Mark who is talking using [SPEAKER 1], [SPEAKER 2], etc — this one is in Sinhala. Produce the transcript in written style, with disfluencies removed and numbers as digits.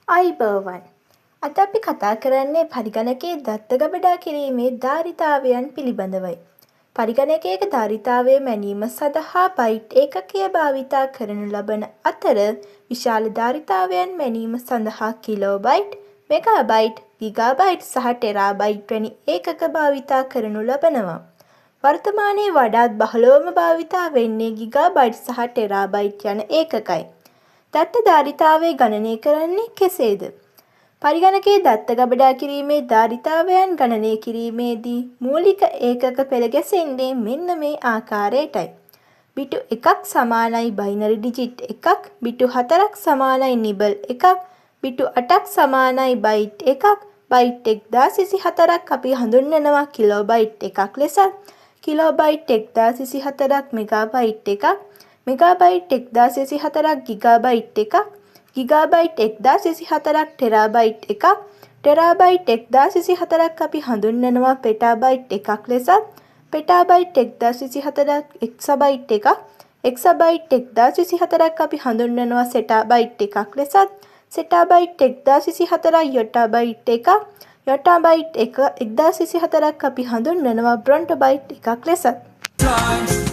[SPEAKER 1] අයිබෝවන් අද අපි කතා කරන්නේ පරිගණකයේ දත්ත ගබඩා කිරීමේ ධාරිතාවයන් පිළිබඳවයි. පරිගණකයක ධාරිතාවය මැනීම සඳහා බයිට් ඒකකය භාවිතා කරනු ලබන අතර විශාල ධාරිතාවයන් මැනීම සඳහා කිලෝබයිට්, මෙගාබයිට්, ගිගාබයිට් සහ ටෙරාබයිට් වැනි ඒකක භාවිතා කරනු ලබනවා. වර්තමානයේ වඩාත් බහුලවම භාවිතා වෙන්නේ ගිගාබයිට් සහ ටෙරාබයිට් යන ඒකකයි. දත්ත ධාරිතාවය ගණනය කරන්නේ කෙසේද? පරිගණකයේ දත්ත ගබඩා කිරීමේ ධාරිතාවයන් ගණනය කිරීමේදී මූලික ඒකක පෙළ ගැසෙන්නේ මෙන්න මේ ආකාරයටයි. බිටු 1ක් සමානයි බයිනරි ඩිජිට් 1ක්, බිටු 4ක් සමානයි නිබල් 1ක්, බිටු 8ක් සමානයි බයිට් 1ක්, බයිට් 1024ක් අපි හඳුන්වනවා කිලෝබයිට් 1ක් ලෙසත්, කිලෝබයිට් 1024ක් මෙගාබයිට් 1ක්, මෙගාබයිට් 1024ක් ගිගාබයිට් 1ක්, ගිගාබයිට් 1024ක් ටෙරාබයිට් 1ක්, ටෙරාබයිට් 1024ක් අපි හඳුන්වනවා පෙටාබයිට් 1ක් ලෙසත්, පෙටාබයිට් 1024ක් එක්සබයිට් 1ක්, එක්සබයිට් 1024ක් අපි හඳුන්වනවා සෙටාබයිට් 1ක් ලෙසත්, සෙටාබයිට් 1024ක් යොටාබයිට් 1ක්, යොටාබයිට් 1024ක් අපි හඳුන්වනවා බ්‍රොන්ටෝබයිට් 1ක් ලෙසත්.